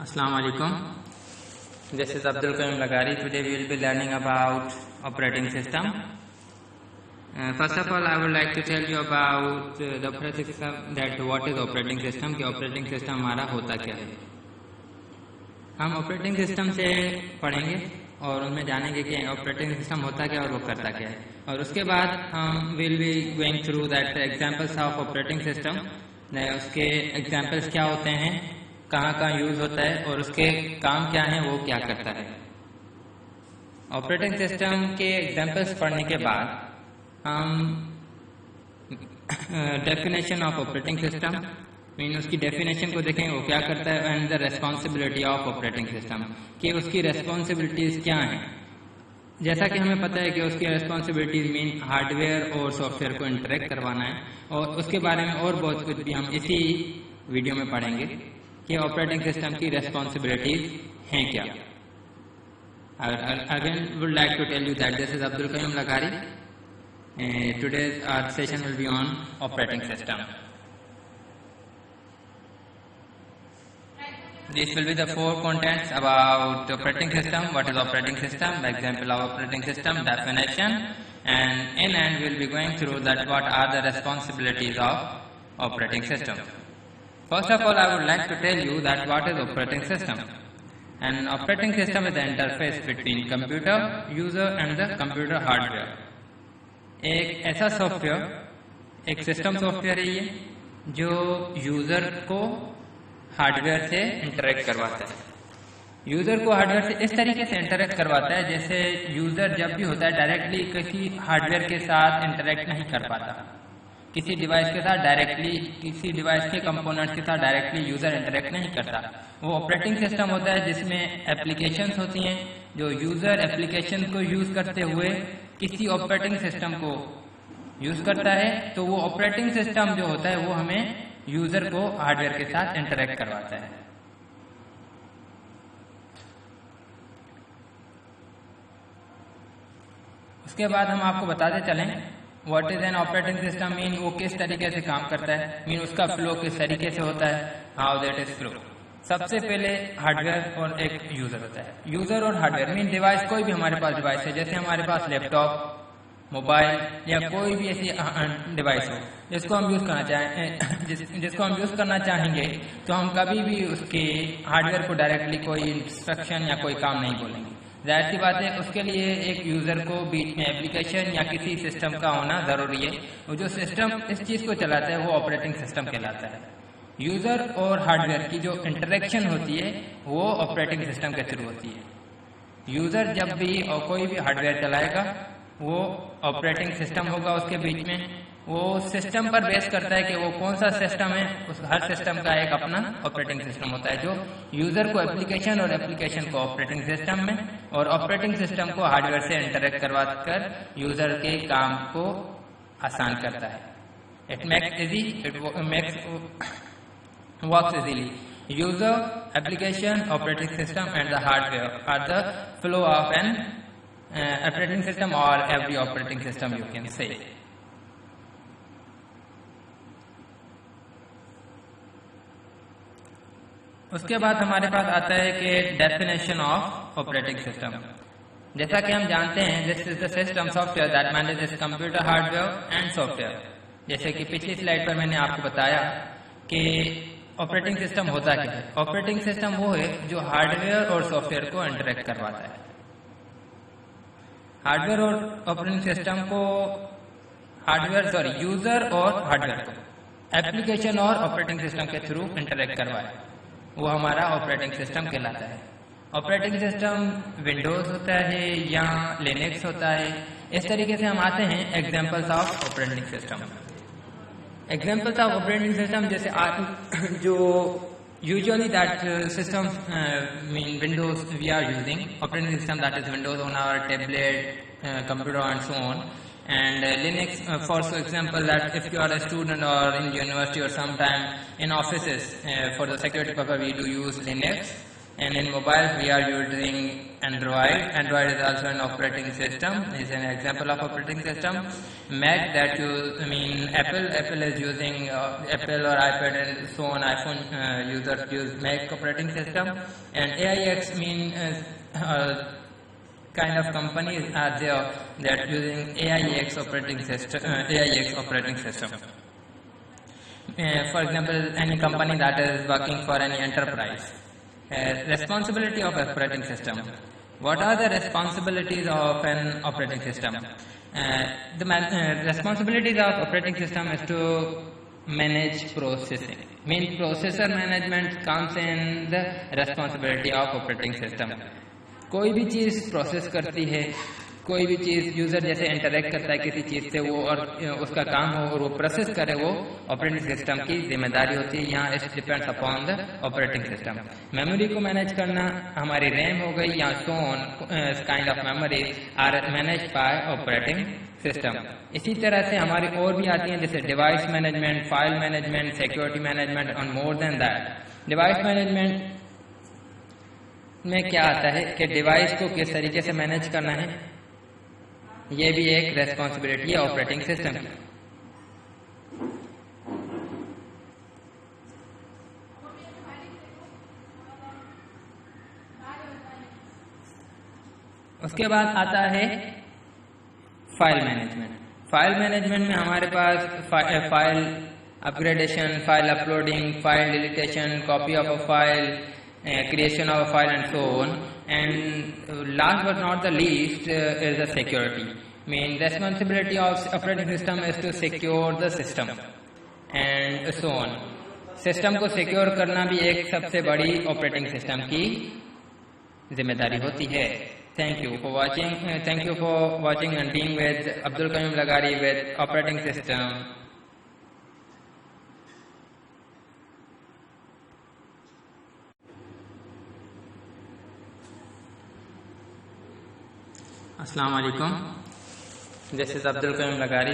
Assalamu alaikum. This is Abdul Karim Lagari. Today we will be learning about operating system. First of all, I would like to tell you about the operating system, that what is operating system, कि operating system हमारा होता क्या है. हम operating system से पढ़ेंगे और उनमें जानेंगे कि operating system होता क्या और वो करता क्या है. और उसके बाद हम will be going through that examples of operating system. उसके examples क्या होते हैं, कहाँ कहाँ यूज होता है और उसके काम क्या हैं, वो क्या करता है. ऑपरेटिंग सिस्टम के एग्जांपल्स पढ़ने के बाद हम definition of operating system mean उसकी डेफिनेशन को देखेंगे, वो क्या करता है, and the responsibility of operating system, कि उसकी रेस्पॉन्सिबिलिटीज क्या हैं. जैसा कि हमें पता है कि उसकी रेस्पॉन्सिबिलिटीज मीन हार्डवेयर और सॉफ्टवेयर को इंटरेक्ट करवाना है, और उसके बारे में और बहुत कुछ भी हम इसी वीडियो में पढ़ेंगे कि ऑपरेटिंग सिस्टम की रेस्पॉन्सिबिलिटीज हैं क्या. Again would like to tell you that this is Abdul Karim Lagari. Today's our session will be on operating system. This will be the four contents about operating system. What is operating system? Example of operating system, definition, and in end we will be going through that what are the responsibilities of operating system. First of all, I would like to tell you that what is operating system. An operating system is the interface between computer user and the computer hardware. एक ऐसा software, एक system software है ये, जो user को hardware से interact करवाता है. यूजर को हार्डवेयर से इस तरीके से इंटरेक्ट करवाता है जैसे यूजर जब भी होता है डायरेक्टली किसी हार्डवेयर के साथ इंटरेक्ट नहीं कर पाता. किसी डिवाइस के साथ डायरेक्टली, किसी डिवाइस के कंपोनेंट्स के साथ डायरेक्टली यूजर इंटरेक्ट नहीं करता. वो ऑपरेटिंग सिस्टम होता है जिसमें एप्लीकेशंस होती हैं, जो यूजर एप्लीकेशन को यूज करते हुए किसी ऑपरेटिंग सिस्टम को यूज करता है. तो वो ऑपरेटिंग सिस्टम जो होता है वो हमें यूजर को हार्डवेयर के साथ इंटरेक्ट करवाता है. उसके बाद हम आपको बताते चलें what is an operating system, mean वो किस तरीके से काम करता है, मीन उसका फ्लो किस तरीके से होता है, हाउ दैट इज फ्लो. सबसे पहले हार्डवेयर और एक यूजर होता है. यूजर और हार्डवेयर मीन डिवाइस, कोई भी हमारे पास डिवाइस है, जैसे हमारे पास लैपटॉप, मोबाइल या कोई भी ऐसी डिवाइस हो जिसको हम यूज करना चाहें, जिसको हम यूज करना चाहेंगे, तो हम कभी भी उसके हार्डवेयर को डायरेक्टली कोई इंस्ट्रक्शन या कोई काम नहीं बोलेंगे. जाहिर सी बात है, उसके लिए एक यूजर को बीच में एप्लीकेशन या किसी सिस्टम का होना जरूरी है. वो जो सिस्टम इस चीज को चलाता है वो ऑपरेटिंग सिस्टम कहलाता है. यूजर और हार्डवेयर की जो इंटरेक्शन होती है वो ऑपरेटिंग सिस्टम के थ्रू होती है. यूजर जब भी और कोई भी हार्डवेयर चलाएगा वो ऑपरेटिंग सिस्टम होगा उसके बीच में. वो सिस्टम पर बेस करता है कि वो कौन सा सिस्टम है. उस हर सिस्टम का एक अपना ऑपरेटिंग सिस्टम होता है जो यूजर को एप्लीकेशन और एप्लीकेशन को ऑपरेटिंग सिस्टम में और ऑपरेटिंग सिस्टम को हार्डवेयर से इंटरेक्ट करवाकर यूजर के काम को आसान करता है. It makes easy, it makes works easily. User, application, operating system and the hardware are the flow of an operating system or every operating system you can say. उसके बाद हमारे पास आता है कि डेफिनेशन ऑफ ऑपरेटिंग सिस्टम. जैसा कि हम जानते हैं, this is the system software that manages computer hardware and software. जैसे कि पिछली स्लाइड पर मैंने आपको बताया कि ऑपरेटिंग सिस्टम होता क्या है. ऑपरेटिंग सिस्टम वो है जो हार्डवेयर और सॉफ्टवेयर को इंटरेक्ट करवाता है. हार्डवेयर और ऑपरेटिंग सिस्टम को यूजर और हार्डवेयर को एप्लीकेशन और ऑपरेटिंग सिस्टम के थ्रू इंटरेक्ट करवाए, वो हमारा ऑपरेटिंग सिस्टम कहलाता है. ऑपरेटिंग सिस्टम विंडोज होता है या लिनक्स होता है. इस तरीके से हम आते हैं examples of operating system. Examples of operating system जैसे जो usually that system mean Windows we are using operating system that is Windows on our tablet, computer and so on. And Linux, for example, that if you are a student or in university or sometime in offices, for the security purpose we do use Linux. And in mobile, we are using Android. Android is also an operating system. Is an example of operating system. Mac, that Apple. Apple is using Apple or iPad and so on. iPhone users use Mac operating system. And AIX kind of companies are there that using AIX operating system. For example, any company that is working for any enterprise. Responsibility of operating system. What are the responsibilities of an operating system? Responsibilities of operating system is to manage processing. Processor management comes in the responsibility of operating system. कोई भी चीज़ process करती है, कोई भी चीज़ user जैसे interact करता है किसी चीज़ से, वो और उसका काम हो और वो प्रोसेस करे, वो ऑपरेटिंग सिस्टम की जिम्मेदारी होती है. यहाँ it depends upon the operating system. Memory को मैनेज करना हमारी रैम हो गई या so on kind of memory are managed by operating system. इसी तरह से हमारी और भी आती हैं जैसे device management, file management, security management और more than that. Device management में क्या आता है कि डिवाइस को किस तरीके से मैनेज करना है, ये भी एक रेस्पॉन्सिबिलिटी है ऑपरेटिंग सिस्टम की. उसके बाद आता है फाइल मैनेजमेंट. फाइल मैनेजमेंट में हमारे पास file upgradation, file uploading, file deletion, copy of a file, creation of a file and so on. And last but not the least is the security. Responsibility of operating system is to secure the system and so on. System को secure करना भी एक सबसे बड़ी operating system की जिम्मेदारी होती है. Thank you for watching and being with Abdul Qayyum Lagari with operating system. Assalamu alaikum. This is Abdul Qayyum Lagari.